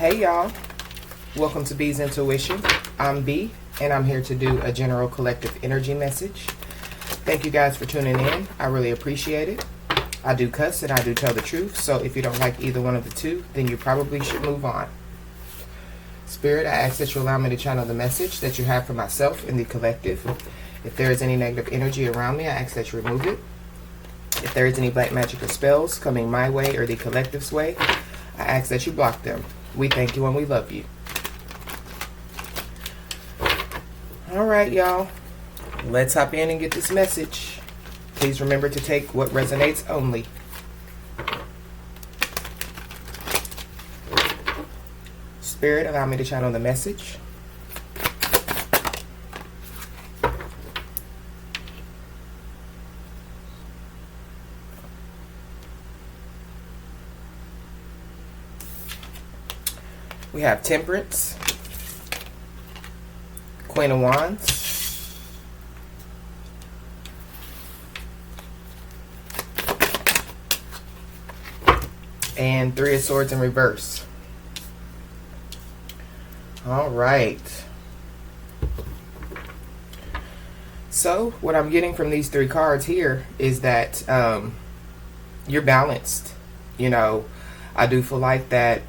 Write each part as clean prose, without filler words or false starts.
Hey y'all, welcome to B's Intuition. I'm B, and I'm here to do a general collective energy message. Thank you guys for tuning in. I really appreciate it. I do cuss and I do tell the truth, so if you don't like either one of the two, then you probably should move on. Spirit, I ask that you allow me to channel the message that you have for myself and the collective. If there is any negative energy around me, I ask that you remove it. If there is any black magic or spells coming my way or the collective's way, I ask that you block them. We thank you and we love you. All right, y'all. Let's hop in and get this message. Please remember to take what resonates only. Spirit, allow me to channel the message. We have Temperance, Queen of Wands, and Three of Swords in reverse. All right. So what I'm getting from these three cards here is that you're balanced. You know, I do feel like that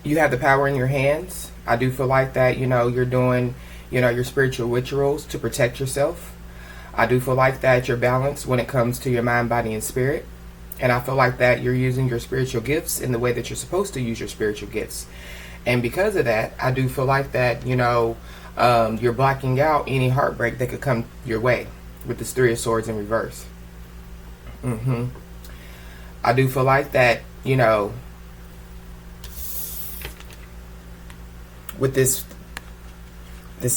you have the power in your hands. I do feel like that, you're doing, your spiritual rituals to protect yourself. I do feel like that you're balanced when it comes to your mind, body, and spirit. And I feel like that you're using your spiritual gifts in the way that you're supposed to use your spiritual gifts. And because of that, I do feel like that, you're blocking out any heartbreak that could come your way with this Three of Swords in reverse. I do feel like that, with this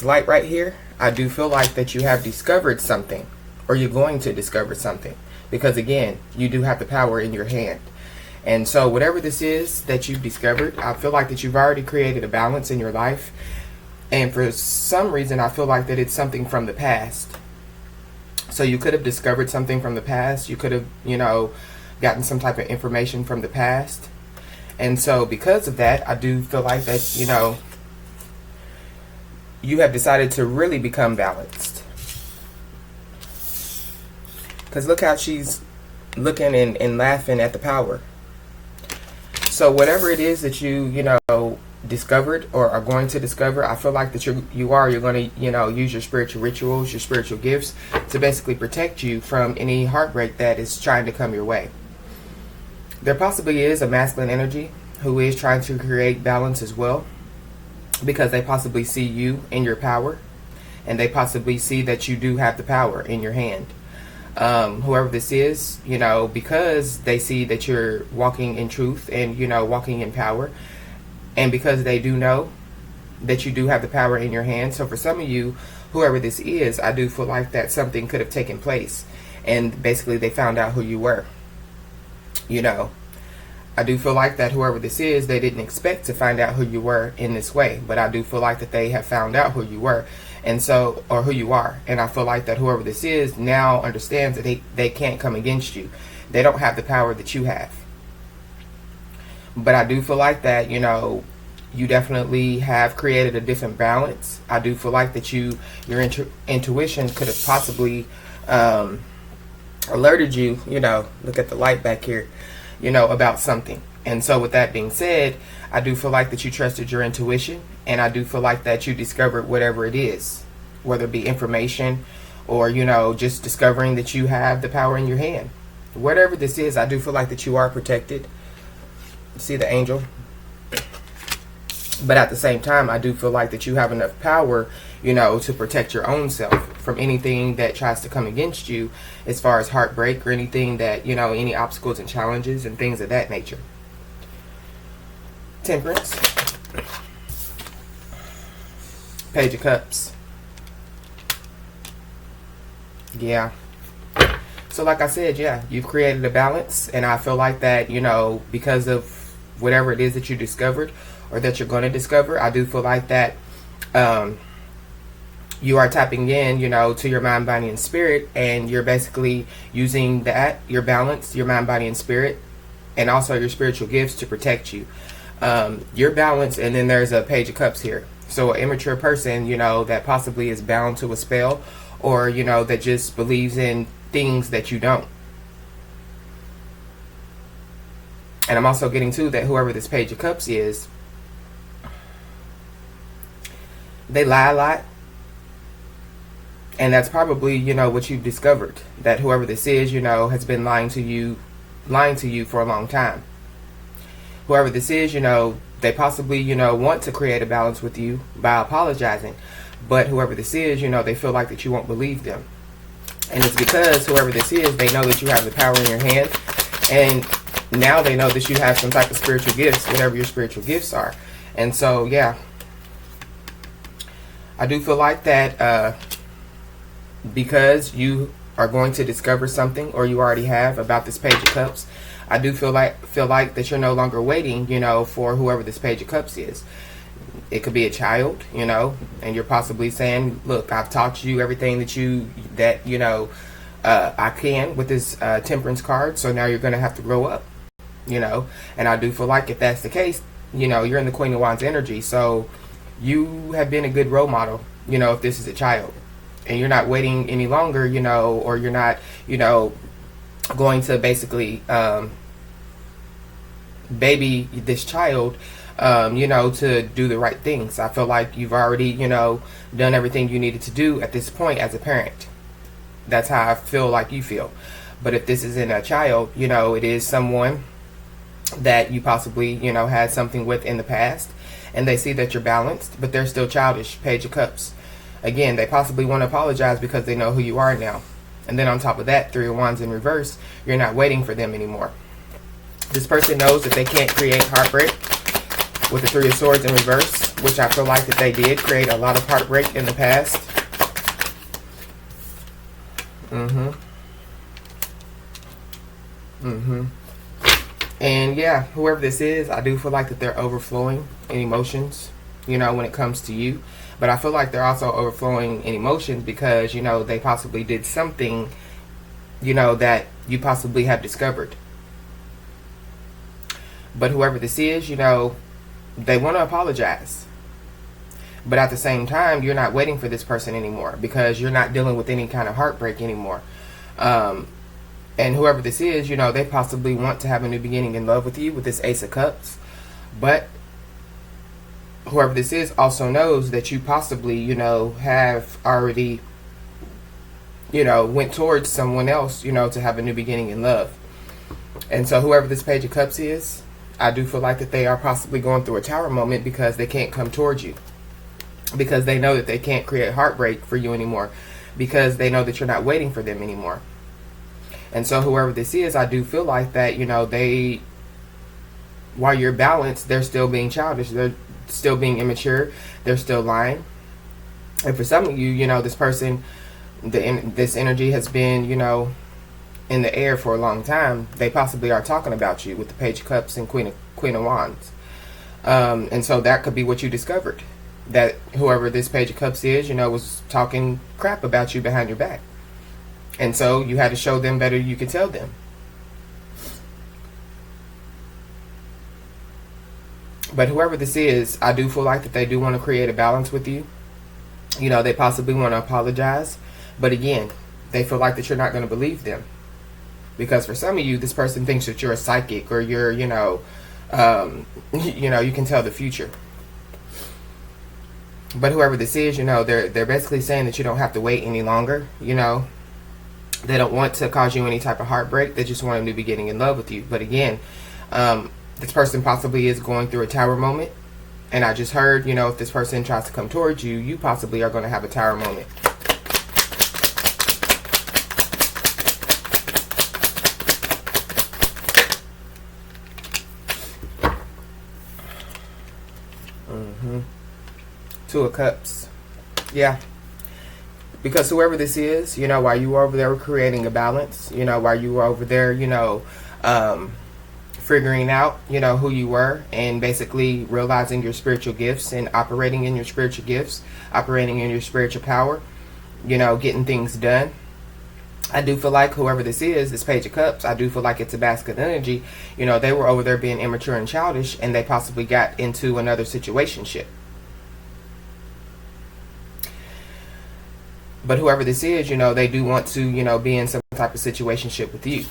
light right here, I do feel like that you have discovered something, or you're going to discover something, because again, you do have the power in your hand. And so whatever this is that you've discovered, I feel like that you've already created a balance in your life. And for some reason, I feel like that it's something from the past. So you could have discovered something from the past. You could have, gotten some type of information from the past. And so because of that, I do feel like that, you have decided to really become balanced. Because look how she's looking and laughing at the power. So whatever it is that you discovered or are going to discover, I feel like that you're going to, use your spiritual rituals, your spiritual gifts to basically protect you from any heartbreak that is trying to come your way. There possibly is a masculine energy who is trying to create balance as well, because they possibly see you in your power, and they possibly see that you do have the power in your hand. Whoever this is, because they see that you're walking in truth and, walking in power, and because they do know that you do have the power in your hand. So for some of you, whoever this is, I do feel like that something could have taken place, and basically they found out who you were. I do feel like that whoever this is, they didn't expect to find out who you were in this way, but I do feel like that they have found out who you were, and so, or who you are. And I feel like that whoever this is now understands that they can't come against you. They don't have the power that you have. But I do feel like that, you definitely have created a different balance. I do feel like that your intuition could have possibly alerted you, look at the light back here, about something. And so with that being said, I do feel like that you trusted your intuition, and I do feel like that you discovered whatever it is, whether it be information or, just discovering that you have the power in your hand. Whatever this is, I do feel like that you are protected. See the angel? But at the same time, I do feel like that you have enough power, to protect your own self from anything that tries to come against you as far as heartbreak or anything that, any obstacles and challenges and things of that nature. Temperance. Page of Cups. Yeah. So like I said, yeah, you've created a balance, and I feel like that, because of whatever it is that you discovered or that you're going to discover, I do feel like that you are tapping in, to your mind, body, and spirit, and you're basically using that, your balance, your mind, body, and spirit, and also your spiritual gifts to protect you. You're balanced, and then there's a Page of Cups here. So an immature person, that possibly is bound to a spell, or, that just believes in things that you don't. And I'm also getting to that whoever this Page of Cups is, they lie a lot. And that's probably, what you've discovered. That whoever this is, has been lying to you for a long time. Whoever this is, they possibly, want to create a balance with you by apologizing. But whoever this is, they feel like that you won't believe them. And it's because whoever this is, they know that you have the power in your hand. And now they know that you have some type of spiritual gifts, whatever your spiritual gifts are. And so, yeah, I do feel like that because you are going to discover something, or you already have, about this Page of Cups. I do feel like that you're no longer waiting, for whoever this Page of Cups is. It could be a child, and you're possibly saying, look, I've taught you everything that I can with this Temperance card, so now you're going to have to grow up, and I do feel like if that's the case, you're in the Queen of Wands energy, so you have been a good role model, if this is a child, and you're not waiting any longer, or you're not, going to basically baby this child, to do the right things. I feel like you've already, done everything you needed to do at this point as a parent. That's how I feel like you feel. But if this isn't a child, it is someone that you possibly, had something with in the past, and they see that you're balanced, but they're still childish. Page of Cups. Again, they possibly want to apologize because they know who you are now. And then on top of that, Three of Wands in reverse, you're not waiting for them anymore. This person knows that they can't create heartbreak with the Three of Swords in reverse, which I feel like that they did create a lot of heartbreak in the past. And yeah, whoever this is, I do feel like that they're overflowing in emotions, when it comes to you. But I feel like they're also overflowing in emotions because, they possibly did something, that you possibly have discovered. But whoever this is, they want to apologize. But at the same time, you're not waiting for this person anymore because you're not dealing with any kind of heartbreak anymore. And whoever this is, they possibly want to have a new beginning in love with you with this Ace of Cups. But whoever this is also knows that you possibly, have already, went towards someone else, to have a new beginning in love. And so whoever this Page of Cups is, I do feel like that they are possibly going through a tower moment because they can't come towards you. Because they know that they can't create heartbreak for you anymore. Because they know that you're not waiting for them anymore. And so whoever this is, I do feel like that, they, while you're balanced, they're still being childish. They're still being immature. They're still lying. And for some of you, this person, this energy has been, in the air for a long time. They possibly are talking about you with the Page of Cups and Queen of Wands. And so that could be what you discovered. That whoever this Page of Cups is, was talking crap about you behind your back. And so you had to show them better you could tell them. But whoever this is, I do feel like that they do want to create a balance with you. They possibly want to apologize. But again, they feel like that you're not going to believe them. Because for some of you, this person thinks that you're a psychic or you're, you can tell the future. But whoever this is, they're basically saying that you don't have to wait any longer, They don't want to cause you any type of heartbreak. They just want a new beginning in love with you. But again, this person possibly is going through a tower moment. And I just heard, if this person tries to come towards you, you possibly are going to have a tower moment. Two of Cups. Yeah. Because whoever this is, while you were over there creating a balance, while you were over there, figuring out, who you were and basically realizing your spiritual gifts and operating in your spiritual gifts, operating in your spiritual power, getting things done. I do feel like whoever this Page of Cups, I do feel like it's a masculine energy. They were over there being immature and childish, and they possibly got into another situationship. But whoever this is, they do want to, be in some type of situationship with you.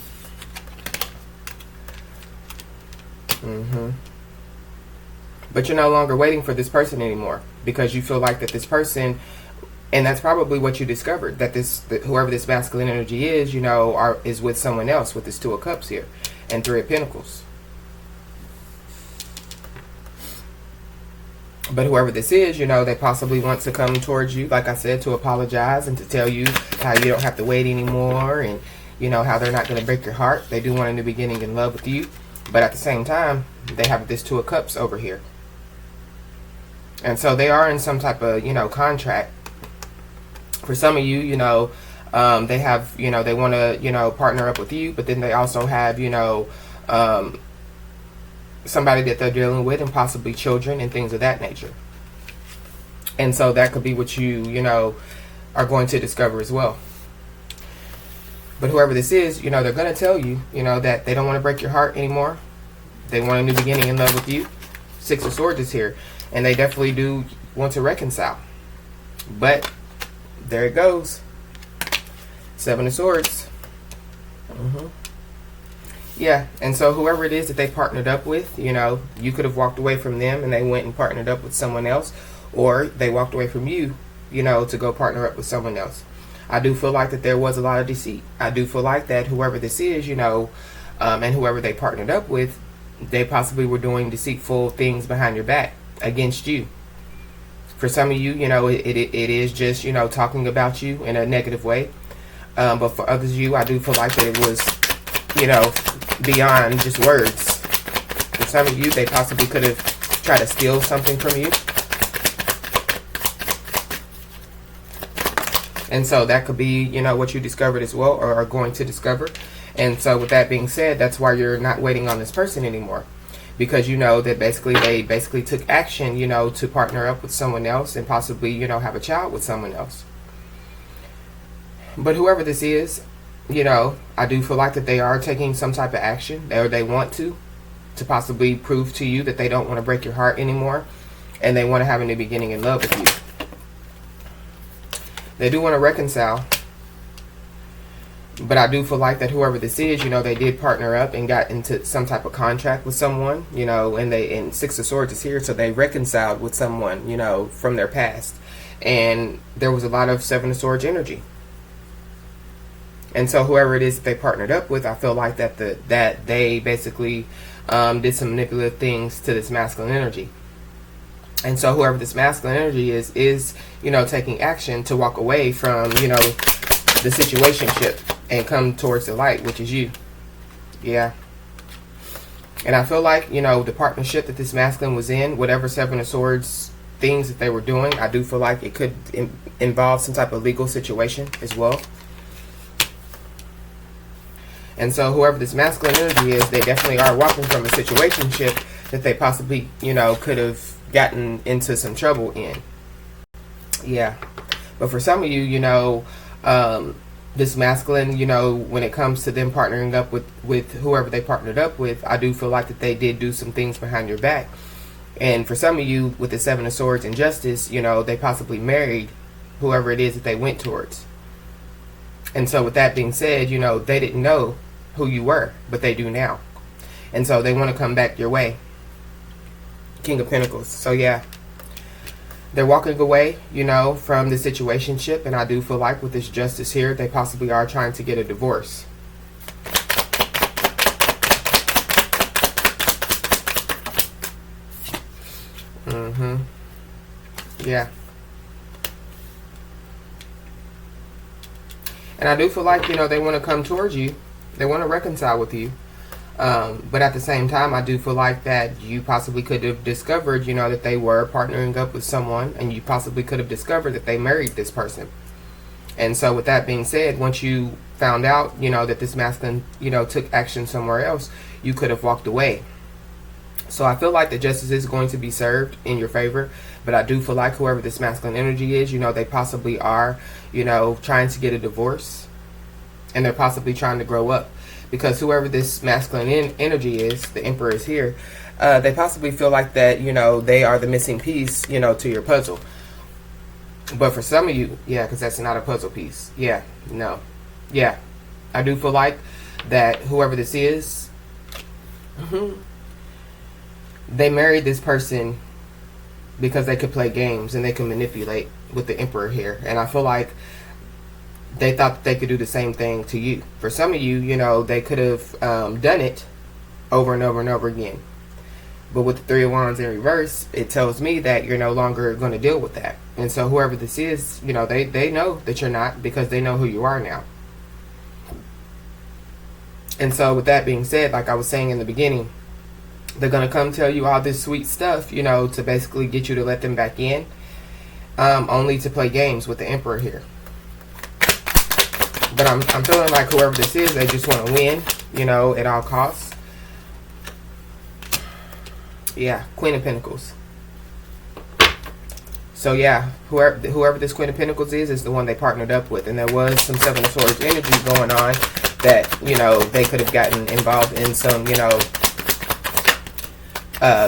But you're no longer waiting for this person anymore, because you feel like that this person, and that's probably what you discovered, that whoever this masculine energy is, is with someone else, with this Two of Cups here and Three of Pentacles. But whoever this is, they possibly want to come towards you, like I said, to apologize and to tell you how you don't have to wait anymore, and how they're not going to break your heart. They do want a new beginning in love with you, but at the same time, they have this Two of Cups over here. And so they are in some type of, contract. For some of you, they have, they want to, partner up with you, but then they also have, somebody that they're dealing with, and possibly children and things of that nature. And so that could be what you, are going to discover as well. But whoever this is, they're going to tell you, that they don't want to break your heart anymore. They want a new beginning in love with you. Six of Swords is here. And they definitely do want to reconcile. But there it goes. Seven of Swords. Yeah, and so whoever it is that they partnered up with, you could have walked away from them and they went and partnered up with someone else. Or they walked away from you, to go partner up with someone else. I do feel like that there was a lot of deceit. I do feel like that whoever this is, and whoever they partnered up with, they possibly were doing deceitful things behind your back against you. For some of you, it is just, talking about you in a negative way. But for others of you, I do feel like that it was, beyond just words. For some of you, they possibly could have tried to steal something from you. And so that could be, what you discovered as well, or are going to discover. And so with that being said, that's why you're not waiting on this person anymore. Because that they took action, to partner up with someone else and possibly, have a child with someone else. But whoever this is, I do feel like that they are taking some type of action, or they want to possibly prove to you that they don't want to break your heart anymore, and they want to have a new beginning in love with you. They do want to reconcile. But I do feel like that whoever this is, they did partner up and got into some type of contract with someone, and Six of Swords is here, so they reconciled with someone, from their past. And there was a lot of Seven of Swords energy. And so whoever it is that they partnered up with, I feel like that they basically did some manipulative things to this masculine energy. And so whoever this masculine energy is taking action to walk away from, the situationship and come towards the light, which is you. Yeah. And I feel like, the partnership that this masculine was in, whatever Seven of Swords things that they were doing, I do feel like it could involve some type of legal situation as well. And so whoever this masculine energy is, they definitely are walking from a situationship that they possibly, could have gotten into some trouble in. Yeah. But for some of you, this masculine, when it comes to them partnering up with whoever they partnered up with, I do feel like that they did do some things behind your back. And for some of you, with the Seven of Swords and Justice, they possibly married whoever it is that they went towards. And so with that being said, they didn't know who you were, but they do now. And so they want to come back your way. King of Pentacles. So yeah. They're walking away, from the situationship, and I do feel like with this Justice here, they possibly are trying to get a divorce. Yeah. And I do feel like, they want to come towards you. They want to reconcile with you. But at the same time, I do feel like that you possibly could have discovered, that they were partnering up with someone, and you possibly could have discovered that they married this person. And so with that being said, once you found out, that this masculine, took action somewhere else, you could have walked away. So I feel like the justice is going to be served in your favor, but I do feel like whoever this masculine energy is, they possibly are, trying to get a divorce. and they're possibly trying to grow up, because whoever this masculine energy is, the Emperor is here, they possibly feel like that, they are the missing piece, to your puzzle. But for some of you, yeah, because that's not a puzzle piece. Yeah, no. Yeah, I do feel like that whoever this is, they married this person because they could play games and they could manipulate with the Emperor here. And I feel like they thought that they could do the same thing to you. For some of you, they could have done it over and over and over again. But with the Three of Wands in reverse, it tells me that you're no longer going to deal with that. And so whoever this is, they know that you're not, because they know who you are now. And so with that being said, like I was saying in the beginning, they're going to come tell you all this sweet stuff, to basically get you to let them back in, only to play games with the Emperor here. But I'm feeling like whoever this is, they just want to win, at all costs. Yeah, Queen of Pentacles. So yeah, whoever this Queen of Pentacles is the one they partnered up with. And there was some Seven of Swords energy going on that, they could have gotten involved in some,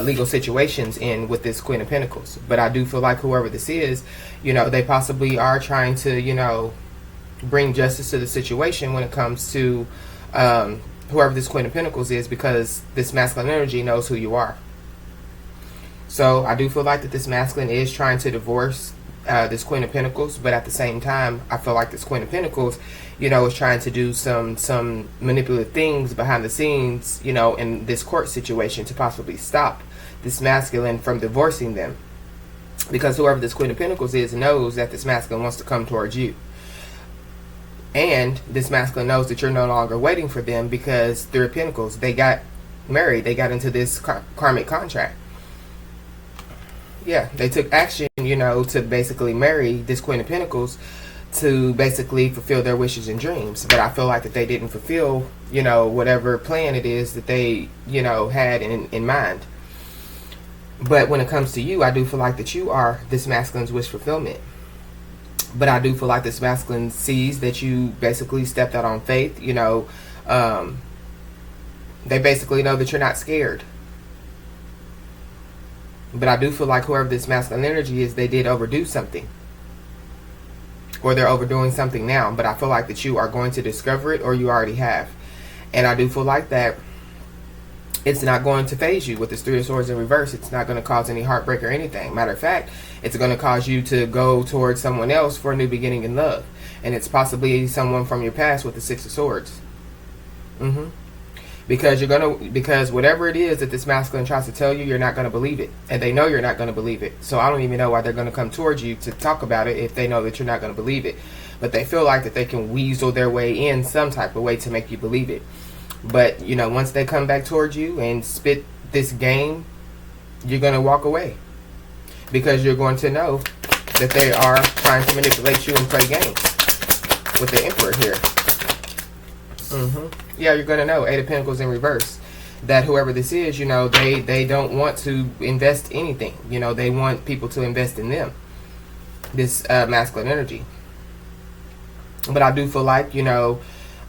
legal situations with this Queen of Pentacles. But I do feel like whoever this is, they possibly are trying to, bring justice to the situation when it comes to whoever this Queen of Pentacles is, because this masculine energy knows who you are. So I do feel like that this masculine is trying to divorce this Queen of Pentacles, but at the same time, I feel like this Queen of Pentacles, is trying to do some manipulative things behind the scenes, in this court situation to possibly stop this masculine from divorcing them. Because whoever this Queen of Pentacles is knows that this masculine wants to come towards you. And this masculine knows that you're no longer waiting for them, because Three of Pentacles, they got married. They got into this karmic contract. Yeah, they took action, to basically marry this Queen of Pentacles to basically fulfill their wishes and dreams. But I feel like that they didn't fulfill, whatever plan it is that they, had in mind. But when it comes to you, I do feel like that you are this masculine's wish fulfillment. But I do feel like this masculine sees that you basically stepped out on faith. They basically know that you're not scared. But I do feel like whoever this masculine energy is, they did overdo something. Or they're overdoing something now. But I feel like that you are going to discover it, or you already have. And I do feel like that it's not going to phase you with this Three of Swords in reverse. It's not going to cause any heartbreak or anything. Matter of fact, it's going to cause you to go towards someone else for a new beginning in love. And it's possibly someone from your past with the Six of Swords. Because whatever it is that this masculine tries to tell you, you're not going to believe it. And they know you're not going to believe it. So I don't even know why they're going to come towards you to talk about it if they know that you're not going to believe it. But they feel like that they can weasel their way in some type of way to make you believe it. But, once they come back towards you and spit this game, you're going to walk away. Because you're going to know that they are trying to manipulate you and play games with the Emperor here. Yeah, you're going to know, Eight of Pentacles in reverse, that whoever this is, they don't want to invest anything. They want people to invest in them, this masculine energy. But I do feel like,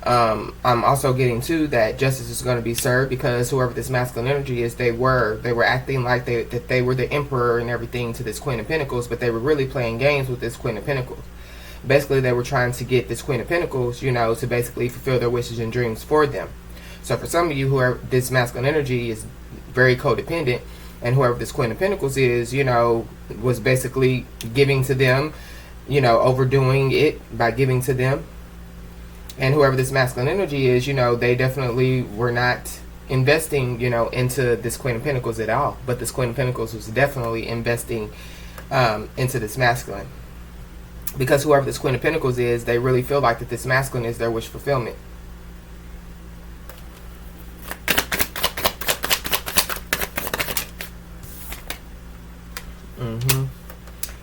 I'm also getting to that justice is going to be served, because whoever this masculine energy is, they were acting like that they were the Emperor and everything to this Queen of Pentacles, but they were really playing games with this Queen of Pentacles. Basically, they were trying to get this Queen of Pentacles, to basically fulfill their wishes and dreams for them. So for some of you, whoever this masculine energy is very codependent, and whoever this Queen of Pentacles is, was basically giving to them, overdoing it by giving to them. And whoever this masculine energy is, they definitely were not investing, into this Queen of Pentacles at all. But this Queen of Pentacles was definitely investing into this masculine. Because whoever this Queen of Pentacles is, they really feel like that this masculine is their wish fulfillment.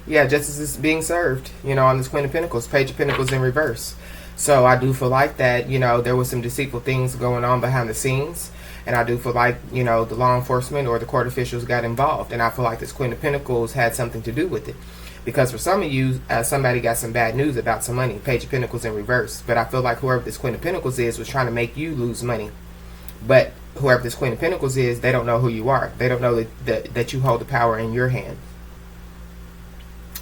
Yeah, justice is being served, on this Queen of Pentacles. Page of Pentacles in reverse. So I do feel like that, there was some deceitful things going on behind the scenes. And I do feel like, the law enforcement or the court officials got involved. And I feel like this Queen of Pentacles had something to do with it. Because for some of you, somebody got some bad news about some money. Page of Pentacles in reverse. But I feel like whoever this Queen of Pentacles is was trying to make you lose money. But whoever this Queen of Pentacles is, they don't know who you are. They don't know that you hold the power in your hand.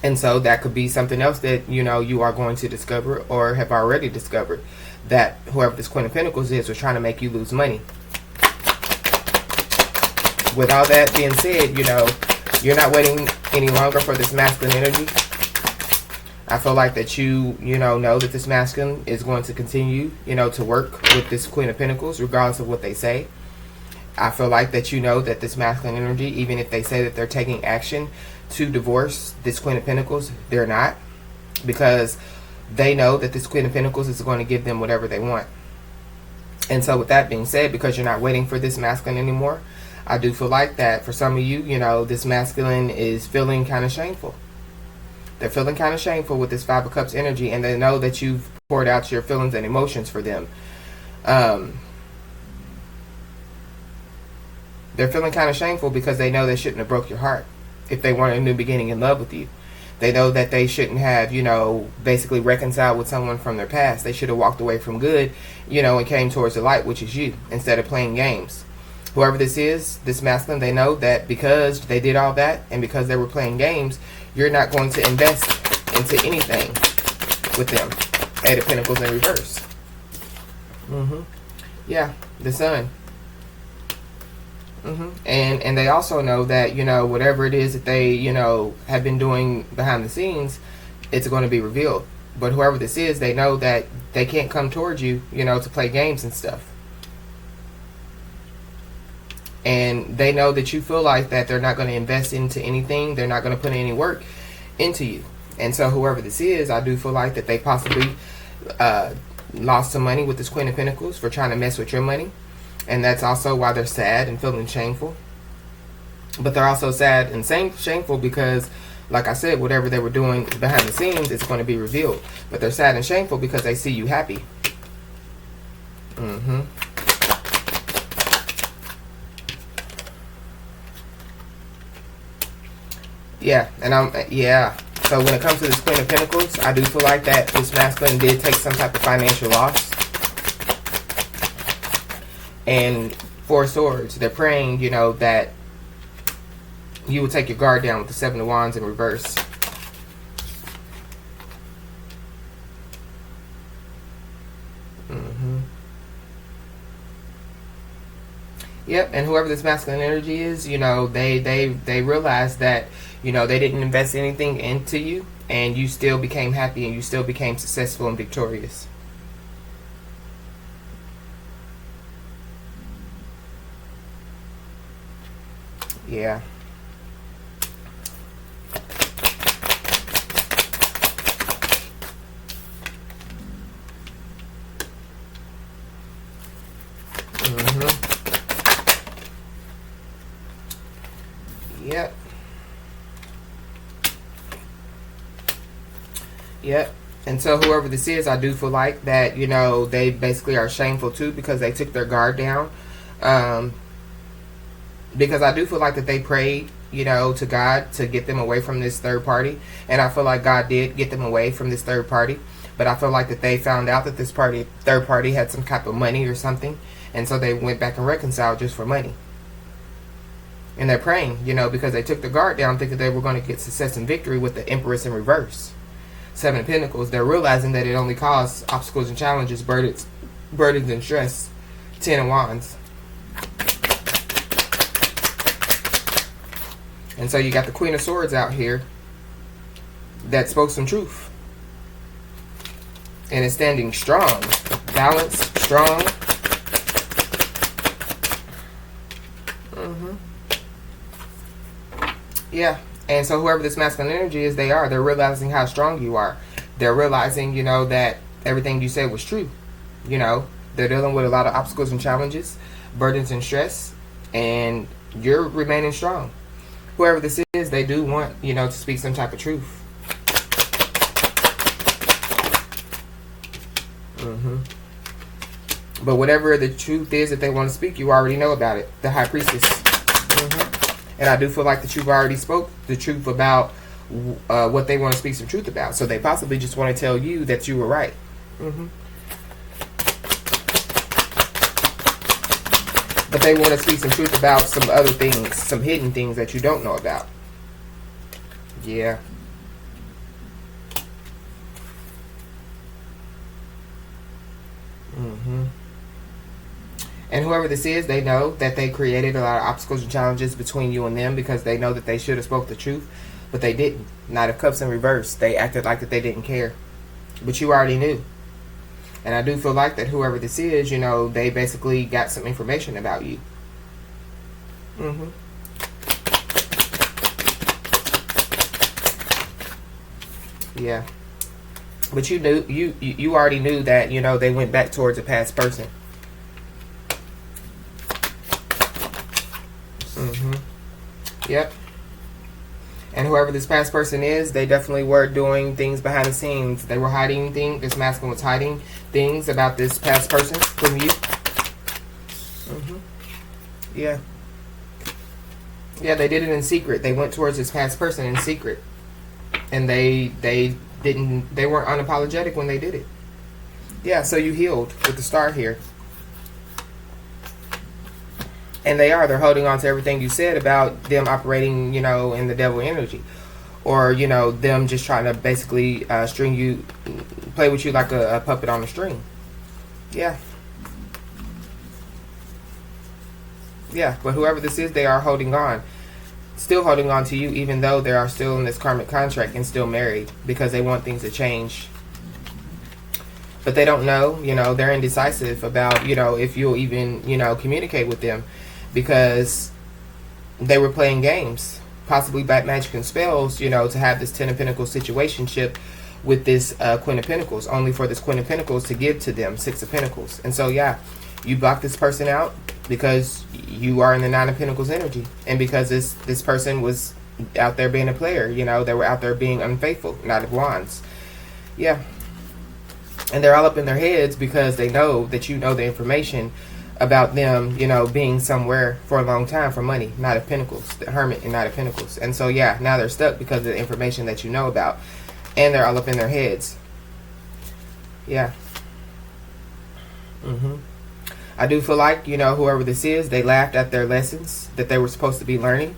And so that could be something else that, you are going to discover or have already discovered. That whoever this Queen of Pentacles is was trying to make you lose money. With all that being said, you're not waiting any longer for this masculine energy. I feel like that you know that this masculine is going to continue, to work with this Queen of Pentacles, regardless of what they say. I feel like that you know that this masculine energy, even if they say that they're taking action to divorce this Queen of Pentacles, they're not. Because they know that this Queen of Pentacles is going to give them whatever they want. And so with that being said, because you're not waiting for this masculine anymore, I do feel like that for some of you, this masculine is feeling kind of shameful. They're feeling kind of shameful with this Five of Cups energy, and they know that you've poured out your feelings and emotions for them. They're feeling kind of shameful because they know they shouldn't have broke your heart if they weren't a new beginning in love with you. They know that they shouldn't have, basically reconciled with someone from their past. They should have walked away from good, and came towards the light, which is you, instead of playing games. Whoever this is, this masculine, they know that because they did all that and because they were playing games, you're not going to invest into anything with them. Eight of Pentacles in reverse. Yeah, the Sun. And they also know that, whatever it is that they, have been doing behind the scenes, it's going to be revealed. But whoever this is, they know that they can't come towards you, to play games and stuff. And they know that you feel like that they're not going to invest into anything. They're not going to put any work into you. And so whoever this is, I do feel like that they possibly lost some money with this Queen of Pentacles for trying to mess with your money. And that's also why they're sad and feeling shameful. But they're also sad and shameful because, like I said, whatever they were doing behind the scenes, it's going to be revealed. But they're sad and shameful because they see you happy. Yeah, and so when it comes to this Queen of Pentacles, I do feel like that this masculine did take some type of financial loss. And Four of Swords, they're praying, that you will take your guard down with the Seven of Wands in reverse. Yep, and whoever this masculine energy is, they realize that, they didn't invest anything into you, and you still became happy and you still became successful and victorious. Yeah. Yep. Yep. And so whoever this is, I do feel like that, they basically are shameful too because they took their guard down. Because I do feel like that they prayed, to God to get them away from this third party. And I feel like God did get them away from this third party. But I feel like that they found out that this third party had some type of money or something. And so they went back and reconciled just for money. And they're praying, because they took the guard down thinking they were going to get success and victory with the Empress in reverse. Seven of Pentacles, they're realizing that it only caused obstacles and challenges, burdens and stress. Ten of Wands. And so you got the Queen of Swords out here that spoke some truth. And is standing strong. Balanced, strong. Yeah. And so whoever this masculine energy is, they're realizing how strong you are. They're realizing, that everything you said was true. They're dealing with a lot of obstacles and challenges, burdens and stress, and you're remaining strong. Whoever this is, they do want, to speak some type of truth. But whatever the truth is that they want to speak, you already know about it. The High Priestess. And I do feel like that you've already spoke the truth about what they want to speak some truth about. So they possibly just want to tell you that you were right. But they want to speak some truth about some other things, some hidden things that you don't know about. Yeah. And whoever this is, they know that they created a lot of obstacles and challenges between you and them because they know that they should have spoke the truth, but they didn't. Knight of Cups in reverse. They acted like that they didn't care. But you already knew. And I do feel like that whoever this is, you know, they basically got some information about you. Yeah. But you knew, you already knew that, you know, they went back towards a past person. Yep. And whoever this past person is, they definitely were doing things behind the scenes. They were hiding things. This masculine was hiding things about this past person from you. Yeah. Yeah, they did it in secret. They went towards this past person in secret. And they weren't unapologetic when they did it. Yeah, so you healed with the star here. And they're holding on to everything you said about them operating, you know, in the devil energy. Or, you know, them just trying to basically string you, play with you like a puppet on a string. Yeah. Yeah, but whoever this is, they are holding on. Still holding on to you, even though they are still in this karmic contract and still married. Because they want things to change. But they don't know, you know, they're indecisive about, you know, if you'll even, you know, communicate with them. Because they were playing games, possibly by magic and spells, you know, to have this Ten of Pentacles situationship with this Queen of Pentacles, only for this Queen of Pentacles to give to them Six of Pentacles. And so, yeah, you block this person out because you are in the Nine of Pentacles energy, and because this person was out there being a player, you know, they were out there being unfaithful. Knight of Wands. Yeah. And they're all up in their heads because they know that you know the information about them, you know, being somewhere for a long time for money. Knight of Pentacles, the Hermit and Knight of Pentacles. And so, yeah, now they're stuck because of the information that you know about. And they're all up in their heads. Yeah. I do feel like, you know, whoever this is, they laughed at their lessons that they were supposed to be learning.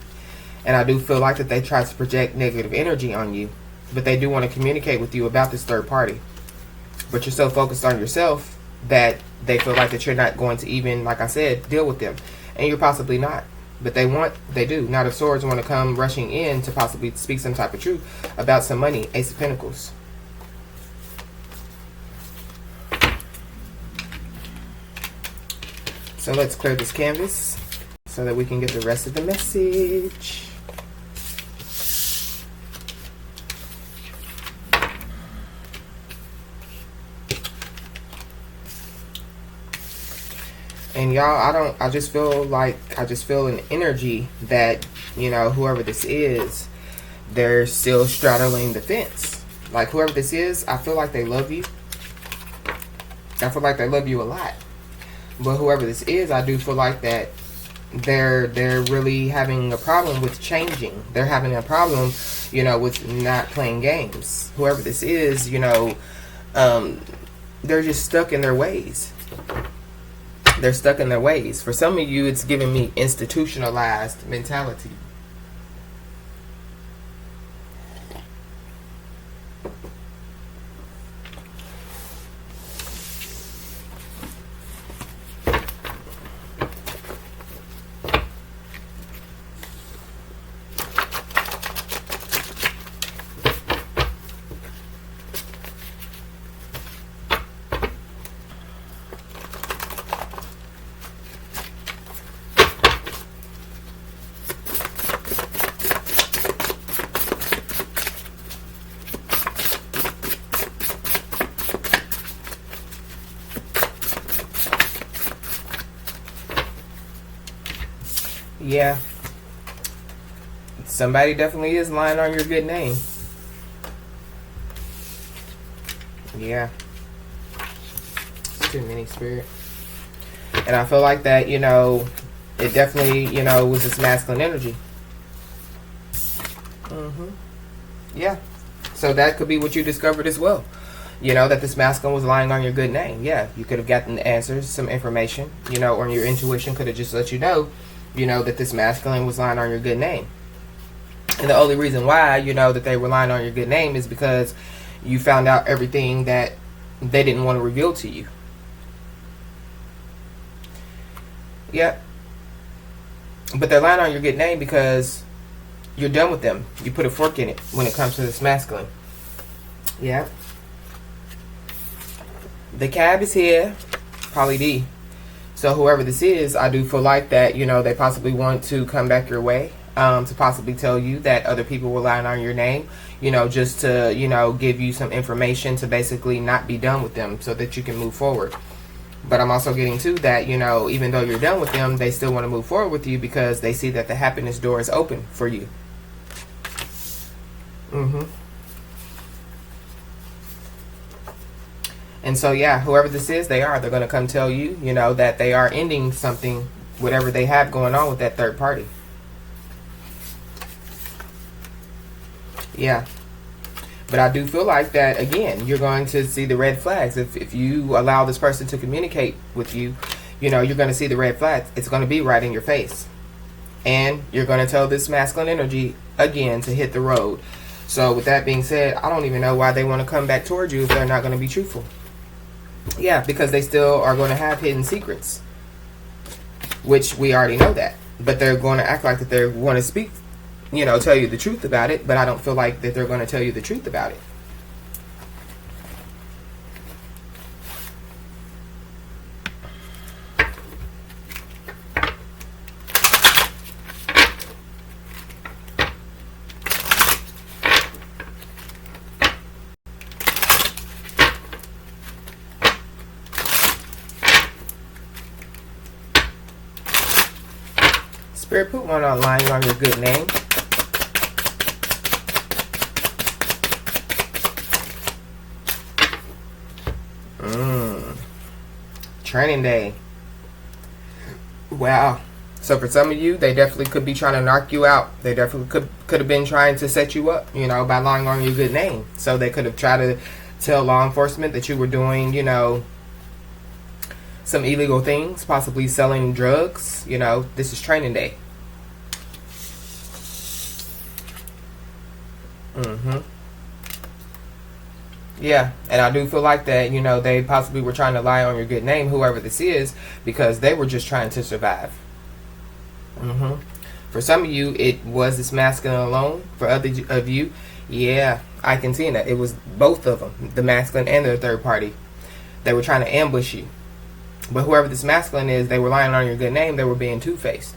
And I do feel like that they tried to project negative energy on you. But they do want to communicate with you about this third party. But you're so focused on yourself that they feel like that you're not going to even, like I said, deal with them. And you're possibly not. But they do. Knight of Swords want to come rushing in to possibly speak some type of truth about some money. Ace of Pentacles. So let's clear this canvas so that we can get the rest of the message. And y'all, I just feel an energy that, you know, whoever this is, they're still straddling the fence. Like, whoever this is, I feel like they love you. I feel like they love you a lot. But whoever this is, I do feel like that they're really having a problem with changing. They're having a problem, you know, with not playing games. Whoever this is, you know, they're just stuck in their ways. They're stuck in their ways. For some of you, it's giving me institutionalized mentality. Yeah. Somebody definitely is lying on your good name. Yeah. It's too many, Spirit. And I feel like that, you know, it definitely, you know, was this masculine energy. Yeah. So that could be what you discovered as well. You know, that this masculine was lying on your good name. Yeah, you could have gotten the answers, some information, you know, or your intuition could have just let you know, that this masculine was lying on your good name. And the only reason why, that they were lying on your good name is because you found out everything that they didn't want to reveal to you. Yeah. But they're lying on your good name because you're done with them. You put a fork in it when it comes to this masculine. Yeah. The cab is here. Polly D. So whoever this is, I do feel like that, they possibly want to come back your way. To possibly tell you that other people were lying on your name. Just to, give you some information to basically not be done with them so that you can move forward. But I'm also getting to that, even though you're done with them, they still want to move forward with you because they see that the happiness door is open for you. And so, yeah, whoever this is, they're going to come tell you, that they are ending something, whatever they have going on with that third party. Yeah. But I do feel like that, again, you're going to see the red flags. If you allow this person to communicate with you, you're going to see the red flags. It's going to be right in your face. And you're going to tell this masculine energy, again, to hit the road. So with that being said, I don't even know why they want to come back towards you if they're not going to be truthful. Yeah, because they still are going to have hidden secrets. Which we already know that. But they're going to act like that they want to speak, tell you the truth about it. But I don't feel like that they're going to tell you the truth about it. Spirit, put one on lying on your good name. Training day. Wow. So for some of you, they definitely could be trying to knock you out. They definitely could have been trying to set you up, by lying on your good name. So they could have tried to tell law enforcement that you were doing, some illegal things, possibly selling drugs. This is training day. Yeah, and I do feel like that, they possibly were trying to lie on your good name, whoever this is, because they were just trying to survive. For some of you, it was this masculine alone. For other of you, yeah, I can see that. It was both of them, the masculine and the third party. They were trying to ambush you. But whoever this masculine is, they were lying on your good name. They were being two-faced.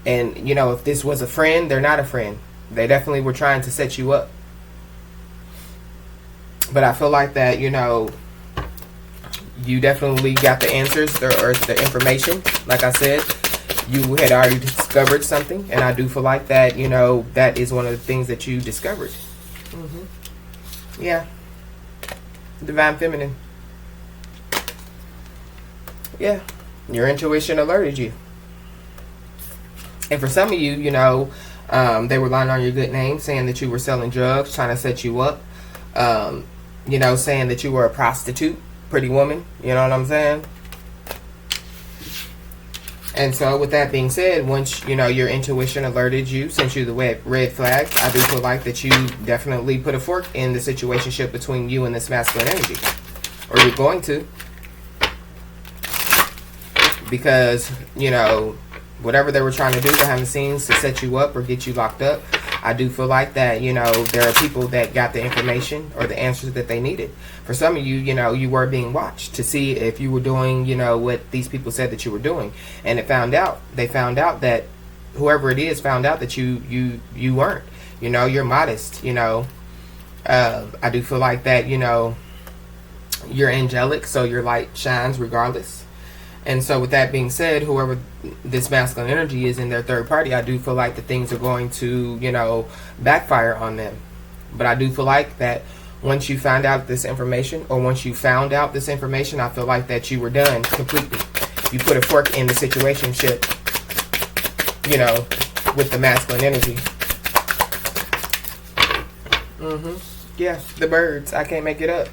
And, if this was a friend, they're not a friend. They definitely were trying to set you up. But I feel like that, you definitely got the answers or the information. Like I said, you had already discovered something. And I do feel like that, that is one of the things that you discovered. Yeah. Divine Feminine. Yeah. Your intuition alerted you. And for some of you, they were lying on your good name, saying that you were selling drugs, trying to set you up. Saying that you were a prostitute, pretty woman. You know what I'm saying? And so with that being said, once, your intuition alerted you, sent you the red flags, I do feel like that you definitely put a fork in the situationship between you and this masculine energy. Or you're going to. Because, whatever they were trying to do behind the scenes to set you up or get you locked up, I do feel like that, there are people that got the information or the answers that they needed. For some of you, you were being watched to see if you were doing, what these people said that you were doing. And they found out that whoever it is found out that you weren't. You're modest, I do feel like that, you're angelic, so your light shines regardless. And so with that being said, whoever this masculine energy is in their third party, I do feel like the things are going to, backfire on them. But I do feel like that once you found out this information, I feel like that you were done completely. You put a fork in the situationship, with the masculine energy. Mm-hmm. Yeah, the birds. I can't make it up.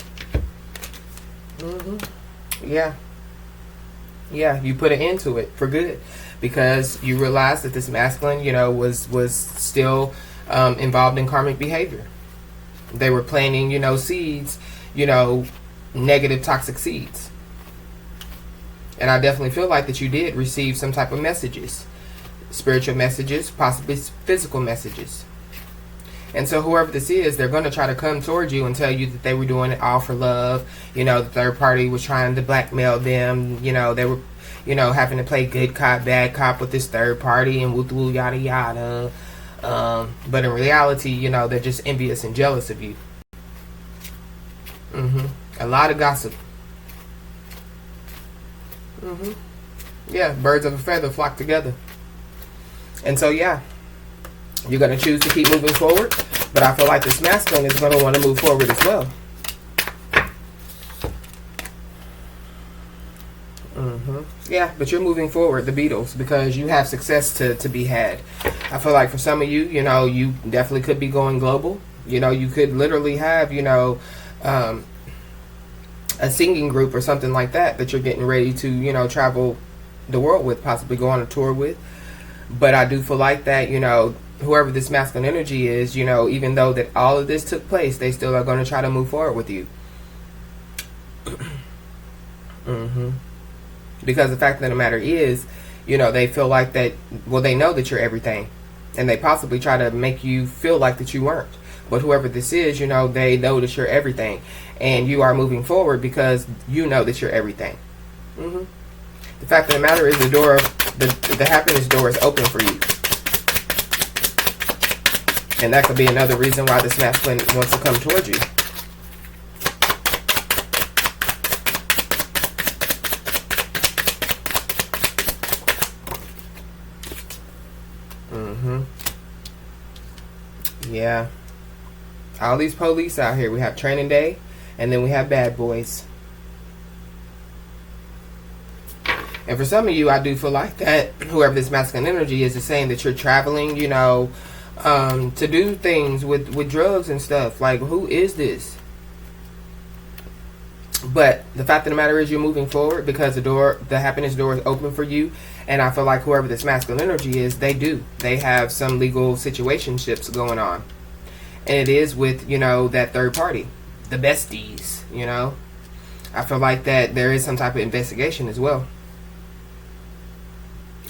Mm-hmm. Yeah. Yeah, you put an end to it for good because you realized that this masculine, was still involved in karmic behavior. They were planting, seeds, negative toxic seeds. And I definitely feel like that you did receive some type of messages, spiritual messages, possibly physical messages. And so whoever this is, they're going to try to come towards you and tell you that they were doing it all for love. The third party was trying to blackmail them. They were, having to play good cop, bad cop with this third party and woo yada yada. But in reality, they're just envious and jealous of you. A lot of gossip. Yeah, birds of a feather flock together. And so, yeah. You're going to choose to keep moving forward, but I feel like this masculine is going to want to move forward as well. Yeah, but you're moving forward, the Beatles, because you have success to be had. I feel like for some of you, you definitely could be going global. You could literally have, a singing group or something like that you're getting ready to, travel the world with, possibly go on a tour with. But I do feel like that, whoever this masculine energy is, even though that all of this took place, they still are going to try to move forward with you. Because the fact of the matter is, they feel like that, well, they know that you're everything. And they possibly try to make you feel like that you weren't. But whoever this is, they know that you're everything. And you are moving forward because you know that you're everything. The fact of the matter is the door, the happiness door is open for you. And that could be another reason why this masculine wants to come towards you. Yeah. All these police out here. We have training day, and then we have bad boys. And for some of you, I do feel like that whoever this masculine energy is saying that you're traveling, to do things with drugs and stuff. Like, who is this? But the fact of the matter is you're moving forward because the happiness door is open for you. And I feel like whoever this masculine energy is, they have some legal situationships going on. And it is with, that third party, the besties, I feel like that there is some type of investigation as well.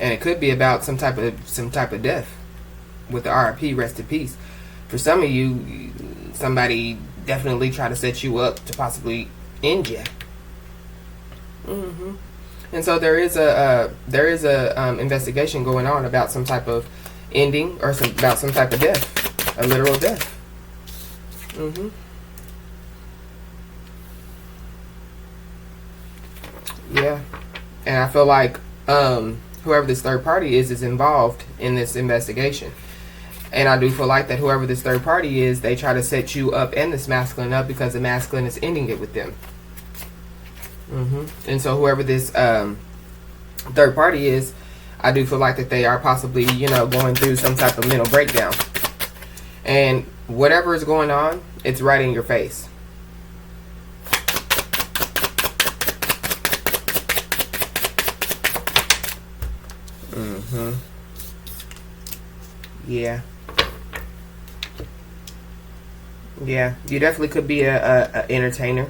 And it could be about some type of death with the RIP, rest in peace. For some of you, somebody definitely try to set you up to possibly end you. And so there is a investigation going on about some type of ending or about some type of death, a literal death. Yeah, and I feel like whoever this third party is involved in this investigation. And I do feel like that whoever this third party is, they try to set you up and this masculine up because the masculine is ending it with them. And so whoever this third party is, I do feel like that they are possibly, going through some type of mental breakdown. And whatever is going on, it's right in your face. Yeah. Yeah, you definitely could be a entertainer.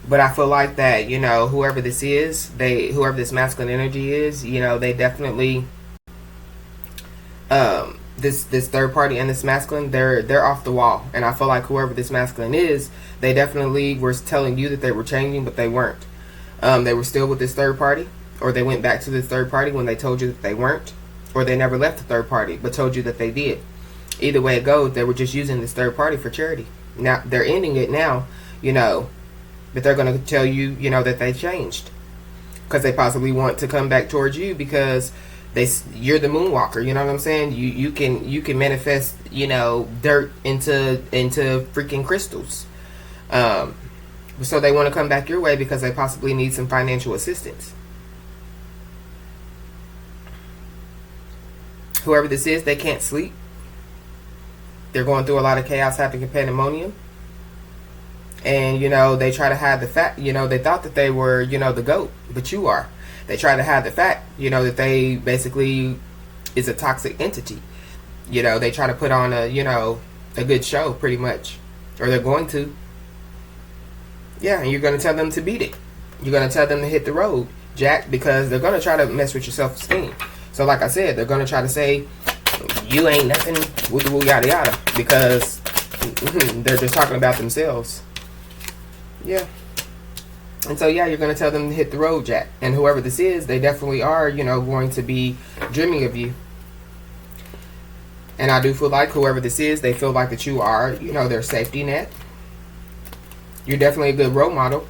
But I feel like that, whoever this is, whoever this masculine energy is, they definitely, this third party and this masculine, they're off the wall. And I feel like whoever this masculine is, they definitely were telling you that they were changing, but they weren't. They were still with this third party, or they went back to this third party when they told you that they weren't, or they never left the third party, but told you that they did. Either way it goes, they were just using this third party for charity. Now, they're ending it now, but they're going to tell you, that they changed. Because they possibly want to come back towards you because you're the moonwalker, you know what I'm saying? You can manifest, dirt into freaking crystals. So they want to come back your way because they possibly need some financial assistance. Whoever this is, they can't sleep. They're going through a lot of chaos, havoc, and pandemonium. And, you know, they try to hide the fact, you know, they thought that they were, you know, the GOAT, but you are. They try to hide the fact, you know, that they basically is a toxic entity. You know, they try to put on a, you know, a good show, pretty much. Or they're going to. Yeah, and you're going to tell them to beat it. You're going to tell them to hit the road, Jack, because they're going to try to mess with your self-esteem. So, like I said, they're going to try to say, you ain't nothing, woo yada yada, because they're just talking about themselves. Yeah. And so, yeah, you're going to tell them to hit the road, Jack. And whoever this is, they definitely are, you know, going to be dreaming of you. And I do feel like whoever this is, they feel like that you are, you know, their safety net. You're definitely a good role model.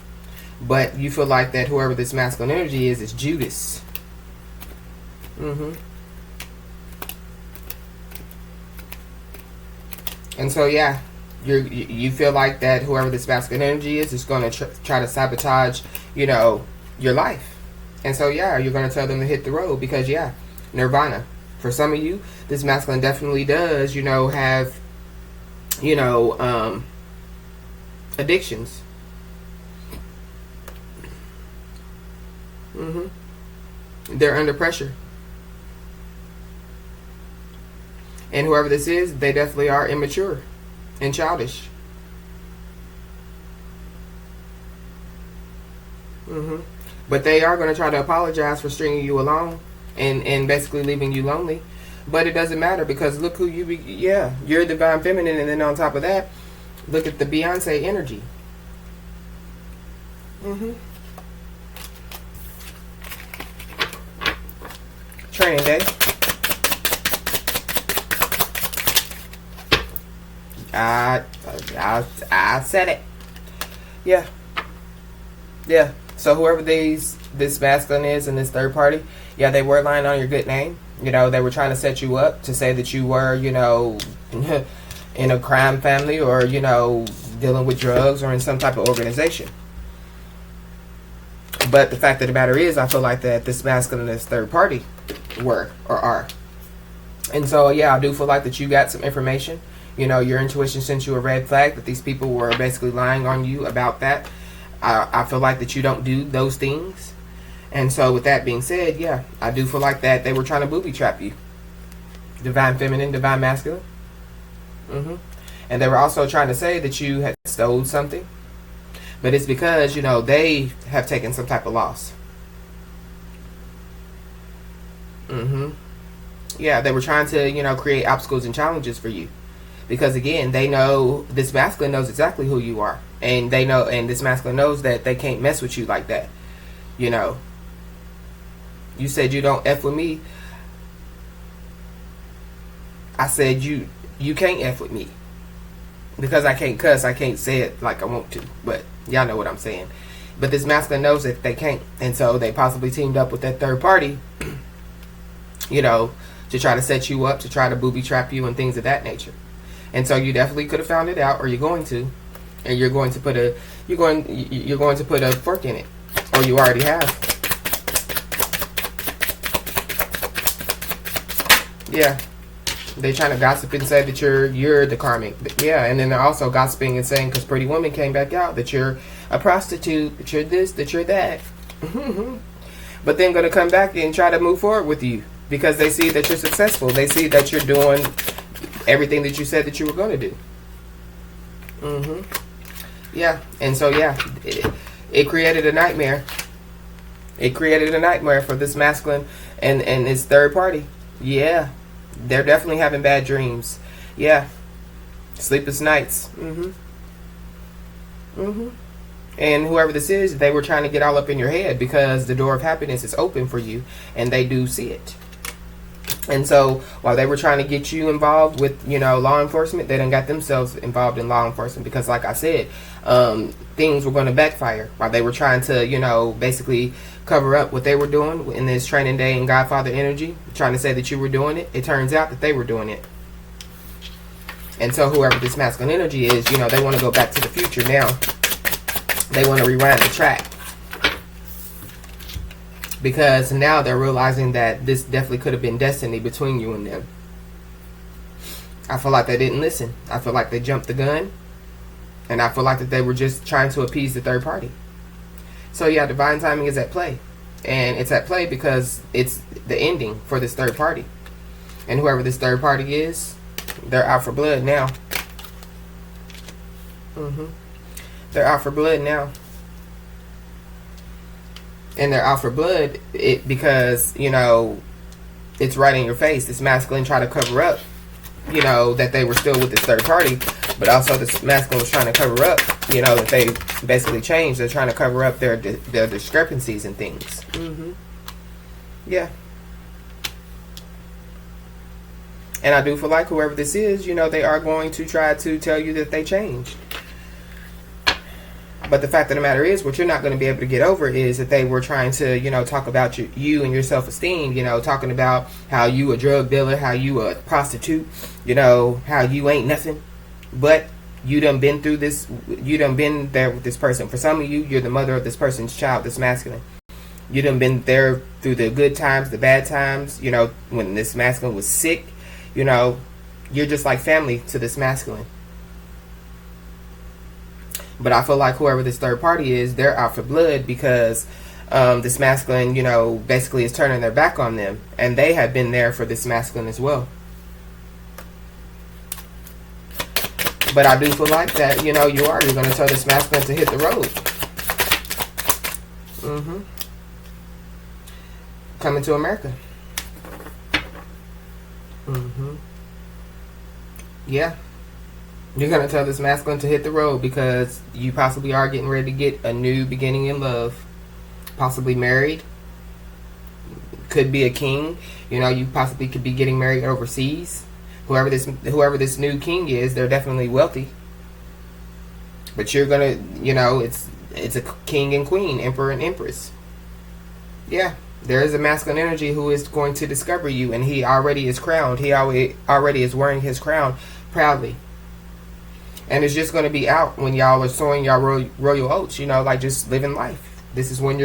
But you feel like that whoever this masculine energy is Judas. And so, yeah, you feel like that whoever this masculine energy is going to try to sabotage, you know, your life. And so, yeah, you're going to tell them to hit the road because, yeah, nirvana. For some of you, this masculine definitely does, you know, have, you know, addictions. They're under pressure. And whoever this is, they definitely are immature and childish. But they are going to try to apologize for stringing you along and basically leaving you lonely. But it doesn't matter because look who you be. Yeah, you're divine feminine, and then on top of that, look at the Beyonce energy. Training day. I said it. Yeah. Yeah. So whoever this masculine is in this third party, yeah, they were lying on your good name. You know, they were trying to set you up to say that you were, you know, in a crime family or, you know, dealing with drugs or in some type of organization. But the fact of the matter is, I feel like that this masculine and this third party were or are. And so, yeah, I do feel like that you got some information. You know, your intuition sent you a red flag that these people were basically lying on you about that. I feel like that you don't do those things. And so with that being said, yeah, I do feel like that they were trying to booby trap you. Divine feminine, divine masculine. And they were also trying to say that you had stole something. But it's because, you know, they have taken some type of loss. Yeah, they were trying to, you know, create obstacles and challenges for you. Because again, they know, this masculine knows exactly who you are. And they know, and this masculine knows that they can't mess with you like that. You know. You said you don't F with me. I said you can't F with me. Because I can't cuss, I can't say it like I want to. But y'all know what I'm saying. But this masculine knows that they can't. And so they possibly teamed up with that third party, you know, to try to set you up, to try to booby trap you and things of that nature. And so you definitely could have found it out, or you're going to. And you're going to put a fork in it. Or you already have. Yeah. They're trying to gossip and say that you're the karmic. Yeah, and then they're also gossiping and saying, because Pretty Woman came back out, that you're a prostitute, that you're this, that you're that. But then going to come back and try to move forward with you because they see that you're successful. They see that you're doing everything that you said that you were going to do. Yeah, and so yeah, it created a nightmare. It created a nightmare for this masculine and his third party. Yeah. They're definitely having bad dreams. Yeah. Sleepless nights. And whoever this is, they were trying to get all up in your head because the door of happiness is open for you and they do see it. And so while they were trying to get you involved with, you know, law enforcement, they done got themselves involved in law enforcement because, like I said, things were going to backfire while they were trying to, you know, basically cover up what they were doing in this training day and Godfather energy, trying to say that you were doing it. It turns out that they were doing it. And so whoever this masculine energy is, you know, they want to go back to the future now. They want to rewind the track. Because now they're realizing that this definitely could have been destiny between you and them. I feel like they didn't listen. I feel like they jumped the gun. And I feel like that they were just trying to appease the third party. So yeah, divine timing is at play. And it's at play because it's the ending for this third party. And whoever this third party is, they're out for blood now. They're out for blood now. And they're out for blood because, you know, it's right in your face. This masculine try to cover up, you know, that they were still with this third party. But also this masculine was trying to cover up, you know, that they basically changed. They're trying to cover up their discrepancies and things. Yeah. And I do feel like whoever this is, you know, they are going to try to tell you that they changed. But the fact of the matter is, what you're not going to be able to get over is that they were trying to, you know, talk about you and your self-esteem, you know, talking about how you a drug dealer, how you a prostitute, you know, how you ain't nothing. But you done been through this, you done been there with this person. For some of you, you're the mother of this person's child, this masculine. You done been there through the good times, the bad times, you know, when this masculine was sick, you know, you're just like family to this masculine. But I feel like whoever this third party is, they're out for blood because this masculine, you know, basically is turning their back on them. And they have been there for this masculine as well. But I do feel like that, you know, you're going to tell this masculine to hit the road. Coming to America. Yeah. You're going to tell this masculine to hit the road because you possibly are getting ready to get a new beginning in love. Possibly married. Could be a king. You know, you possibly could be getting married overseas. Whoever this new king is, they're definitely wealthy. But you're going to, you know, it's a king and queen, emperor and empress. Yeah. There is a masculine energy who is going to discover you, and he already is crowned. He already is wearing his crown proudly. And it's just going to be out when y'all are sowing y'all royal oats, you know, like just living life. This is when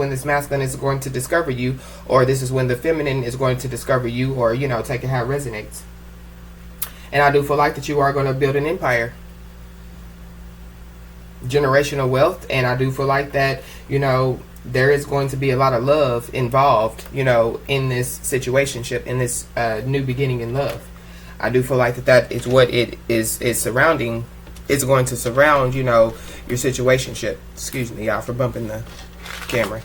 this masculine is going to discover you, or this is when the feminine is going to discover you, or, you know, take it how it resonates. And I do feel like that you are going to build an empire. Generational wealth, and I do feel like that, you know, there is going to be a lot of love involved, you know, in this situationship, in this new beginning in love. I do feel like that is what it is surrounding. It's going to surround, you know, your situationship. Excuse me, y'all, for bumping the camera.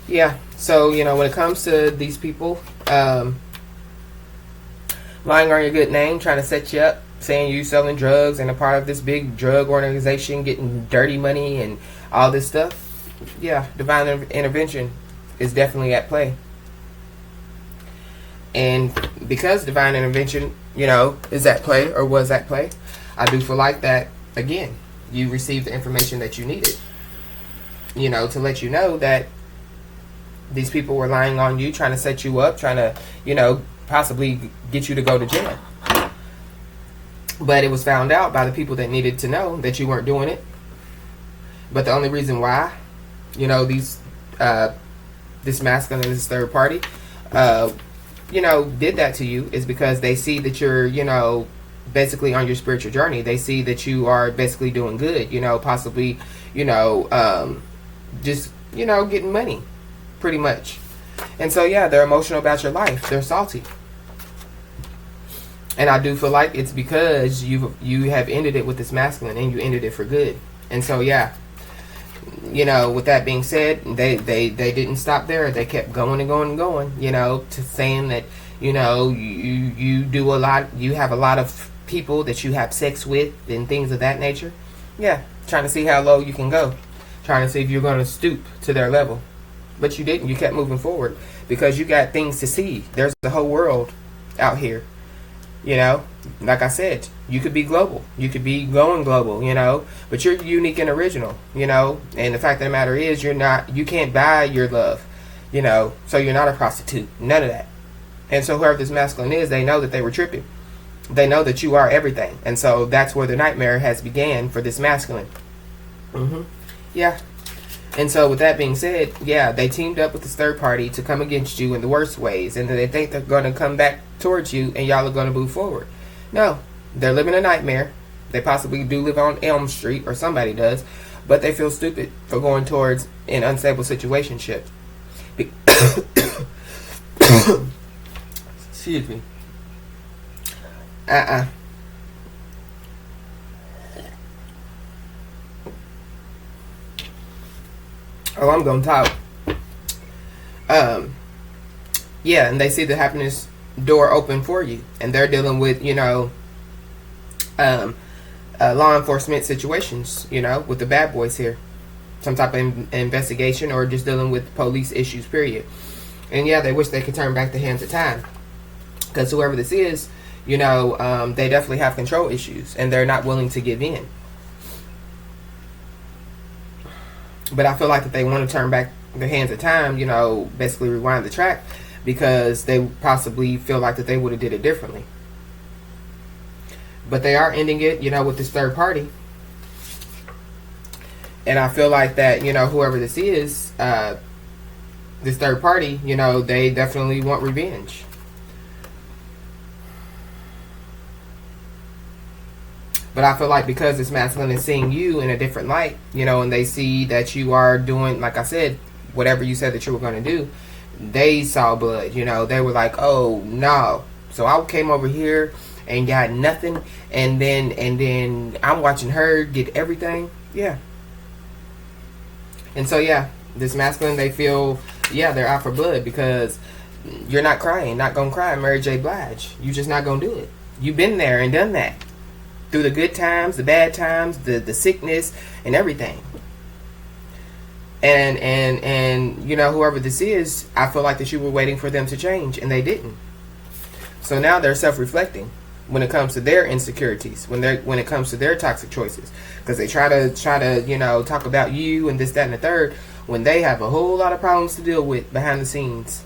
Yeah, so, you know, when it comes to these people, lying on your good name, trying to set you up, saying you selling drugs and a part of this big drug organization, getting dirty money and all this stuff. Yeah, divine intervention is definitely at play. And because divine intervention, you know, is at play or was at play, I do feel like that, again, you received the information that you needed, you know, to let you know that these people were lying on you, trying to set you up, trying to, you know, possibly get you to go to jail. But it was found out by the people that needed to know that you weren't doing it. But the only reason why, you know, this masculine and this third party, you know, did that to you is because they see that you're, you know, basically on your spiritual journey. They see that you are basically doing good, you know, possibly, you know, just, you know, getting money, pretty much. And so, yeah, they're emotional about your life. They're salty. And I do feel like it's because you have ended it with this masculine, and you ended it for good. And so, yeah, you know, with that being said, they didn't stop there. They kept going and going and going, you know, to saying that, you know, you do a lot, you have a lot of people that you have sex with and things of that nature. Yeah, trying to see how low you can go. Trying to see if you're going to stoop to their level. But you didn't. You kept moving forward because you got things to see. There's the whole world out here. You know, like I said, you could be global. You could be going global, you know, but you're unique and original, you know, and the fact of the matter is you can't buy your love, you know, so you're not a prostitute, none of that. And so whoever this masculine is, they know that they were tripping. They know that you are everything. And so that's where the nightmare has began for this masculine. Yeah. And so with that being said, yeah, they teamed up with this third party to come against you in the worst ways, and they think they're going to come back towards you and y'all are going to move forward. No, they're living a nightmare. They possibly do live on Elm Street, or somebody does, but they feel stupid for going towards an unstable situationship. Excuse me. Oh, I'm gonna talk. Yeah, and they see the happiness door open for you, and they're dealing with, law enforcement situations, with the bad boys here, some type of investigation, or just dealing with police issues, period. And yeah, they wish they could turn back the hands of time, because whoever this is, they definitely have control issues, and they're not willing to give in. But I feel like that they want to turn back the hands of time, basically rewind the track, because they possibly feel like that they would have did it differently. But they are ending it, with this third party. And I feel like that, whoever this is, this third party, they definitely want revenge. But I feel like because this masculine is seeing you in a different light, and they see that you are doing, like I said, whatever you said that you were going to do, they saw blood, they were like, oh, no. So I came over here and got nothing, and then I'm watching her get everything. Yeah. And so, yeah, this masculine, they feel, yeah, they're out for blood, because you're not crying, not going to cry, Mary J. Blige. You just not going to do it. You've been there and done that. Through the good times, the bad times, the sickness, and everything. And whoever this is, I feel like that you were waiting for them to change, and they didn't. So now they're self-reflecting when it comes to their insecurities, when it comes to their toxic choices, because they try to talk about you and this, that, and the third, when they have a whole lot of problems to deal with behind the scenes.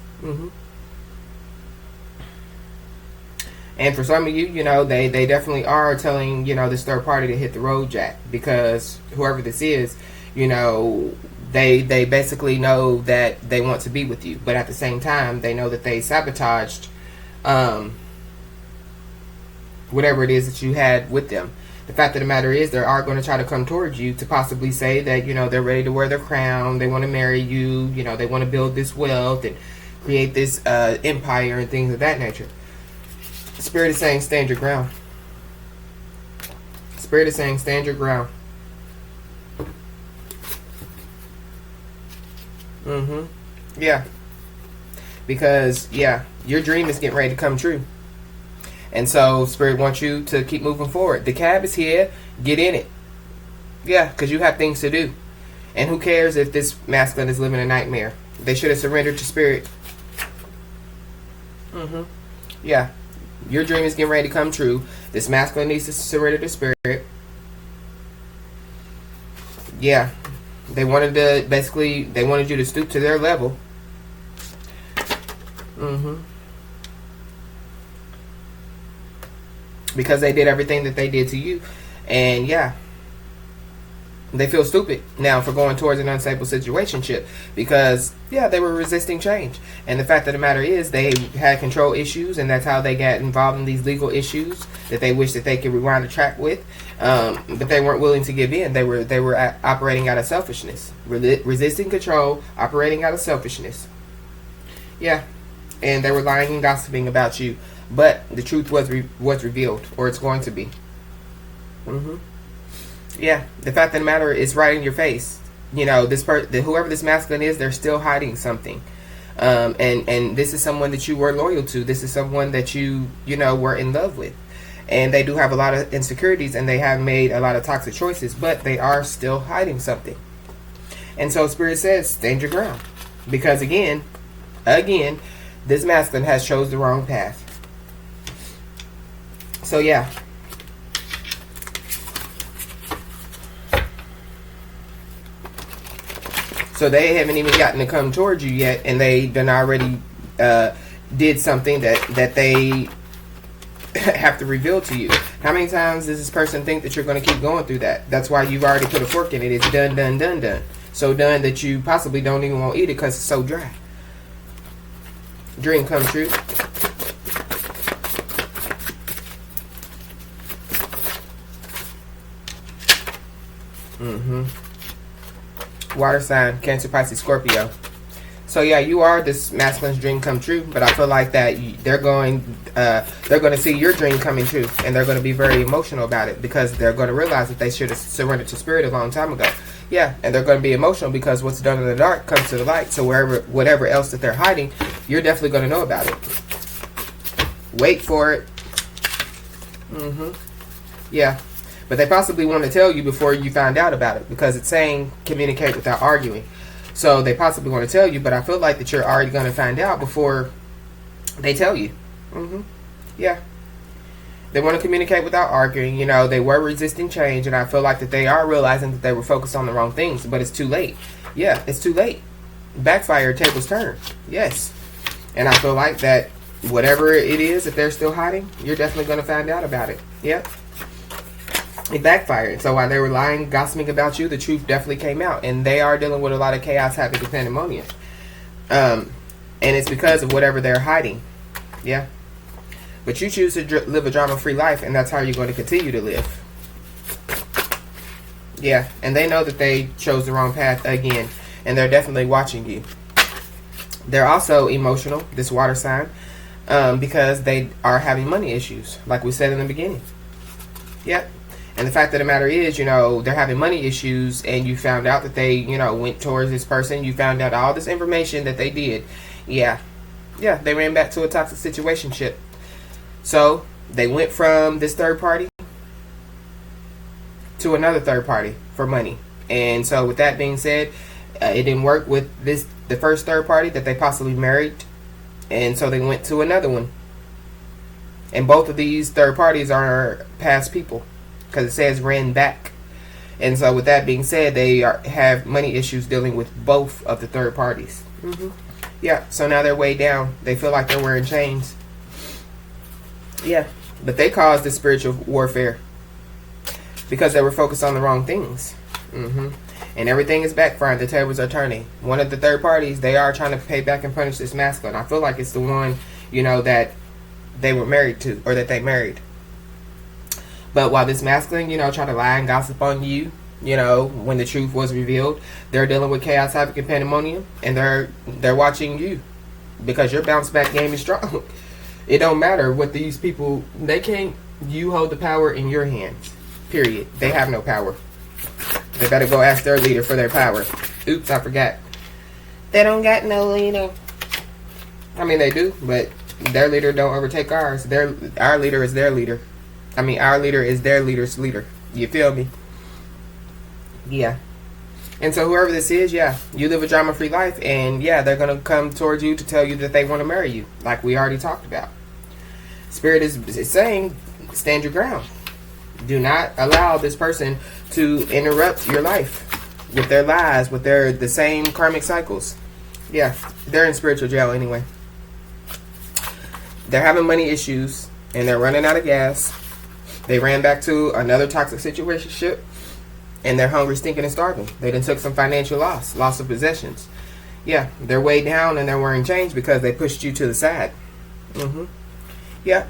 And for some of you, they definitely are telling, this third party to hit the road, Jack, because whoever this is, they basically know that they want to be with you, but at the same time, they know that they sabotaged whatever it is that you had with them. The fact of the matter is, they are going to try to come towards you to possibly say that, they're ready to wear their crown, they want to marry you, they want to build this wealth and create this empire and things of that nature. Spirit is saying, stand your ground. Spirit is saying, stand your ground. Yeah. Because, yeah, your dream is getting ready to come true. And so, Spirit wants you to keep moving forward. The cab is here. Get in it. Yeah, because you have things to do. And who cares if this masculine is living a nightmare? They should have surrendered to Spirit. Yeah. Your dream is getting ready to come true. This masculine needs to surrender to Spirit. Yeah. They wanted you to stoop to their level. Because they did everything that they did to you. And yeah, they feel stupid now for going towards an unstable situationship, because yeah, they were resisting change. And the fact of the matter is, they had control issues, and that's how they got involved in these legal issues that they wish that they could rewind the track with, but they weren't willing to give in. They were operating out of selfishness, resisting control, operating out of selfishness. Yeah, and they were lying and gossiping about you, but the truth was revealed, or it's going to be. Yeah, the fact of the matter is right in your face. Whoever this masculine is, they're still hiding something. And this is someone that you were loyal to. This is someone that you were in love with. And they do have a lot of insecurities, and they have made a lot of toxic choices, but they are still hiding something. And so Spirit says, stand your ground. Because again, this masculine has chose the wrong path. So yeah. So they haven't even gotten to come towards you yet, and they done already did something that they have to reveal to you. How many times does this person think that you're going to keep going through that? That's why you've already put a fork in it. It's done. So done that you possibly don't even want to eat it because it's so dry. Dream come true. Water sign, Cancer, Pisces, Scorpio. So yeah, you are this masculine's dream come true, but I feel like that they're going to see your dream coming true, and they're going to be very emotional about it because they're going to realize that they should have surrendered to spirit a long time ago. Yeah, and they're going to be emotional because what's done in the dark comes to the light. So whatever else that they're hiding, you're definitely going to know about it. Wait for it. Yeah. But they possibly want to tell you before you find out about it because it's saying communicate without arguing. So they possibly want to tell you, but I feel like that you're already going to find out before they tell you. Yeah. They want to communicate without arguing. You know, they were resisting change, and I feel like that they are realizing that they were focused on the wrong things, but it's too late. Yeah, it's too late. Backfire, tables turn. Yes. And I feel like that whatever it is that they're still hiding, you're definitely going to find out about it. Yep. It backfired. So while they were lying, gossiping about you, the truth definitely came out. And they are dealing with a lot of chaos, havoc, and pandemonium. And it's because of whatever they're hiding. Yeah. But you choose to live a drama-free life, and that's how you're going to continue to live. Yeah. And they know that they chose the wrong path again. And they're definitely watching you. They're also emotional, this water sign, because they are having money issues, like we said in the beginning. Yep. And the fact of the matter is, you know, they're having money issues, and you found out that they, you know, went towards this person. You found out all this information that they did. Yeah. Yeah, they ran back to a toxic situationship. So they went from this third party to another third party for money. And so with that being said, it didn't work with the first third party that they possibly married. And so they went to another one. And both of these third parties are past people. Because it says ran back. And so with that being said, they have money issues dealing with both of the third parties. Yeah, so now they're way down. They feel like they're wearing chains. Yeah, but they caused this spiritual warfare because they were focused on the wrong things. And everything is backfiring. The tables are turning. One of the third parties, they are trying to pay back and punish this masculine. I feel like it's the one, you know, that they were married to, or that they married. But while this masculine, you know, try to lie and gossip on you, you know, when the truth was revealed, they're dealing with chaos, havoc, and pandemonium, and they're watching you because your bounce back game is strong. It don't matter what these people, they can't, you hold the power in your hands, period. They have no power. They better go ask their leader for their power. Oops, I forgot. They don't got no leader. I mean, they do, but their leader don't overtake ours. Our leader is their leader. I mean, our leader is their leader's leader. You feel me? Yeah. And so whoever this is, yeah, you live a drama-free life, and yeah, they're going to come towards you to tell you that they want to marry you, like we already talked about. Spirit is saying, stand your ground. Do not allow this person to interrupt your life with their lies, with the same karmic cycles. Yeah, they're in spiritual jail anyway. They're having money issues, and they're running out of gas. They ran back to another toxic situationship, and they're hungry, stinking, and starving. They done took some financial loss of possessions. Yeah, they're way down, and they're wearing change because they pushed you to the side. Yeah,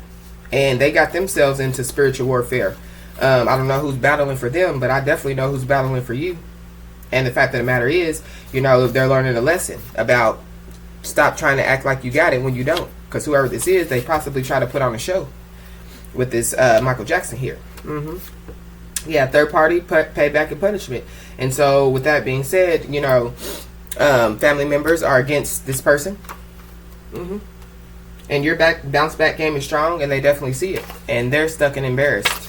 and they got themselves into spiritual warfare. I don't know who's battling for them, but I definitely know who's battling for you. And the fact of the matter is, you know, they're learning a lesson about stop trying to act like you got it when you don't. Because whoever this is, they possibly try to put on a show with this Michael Jackson here. Yeah, third party payback and punishment. And so with that being said, you know, family members are against this person. And your bounce back game is strong, and they definitely see it. And they're stuck and embarrassed.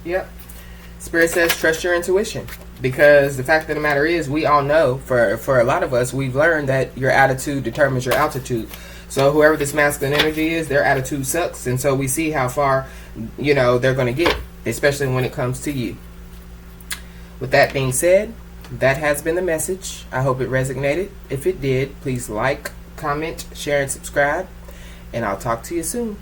Yep. Spirit says trust your intuition. Because the fact of the matter is, we all know, for a lot of us, we've learned that your attitude determines your altitude. So whoever this masculine energy is, their attitude sucks. And so we see how far, you know, they're going to get, especially when it comes to you. With that being said, that has been the message. I hope it resonated. If it did, please like, comment, share, and subscribe. and I'll talk to you soon.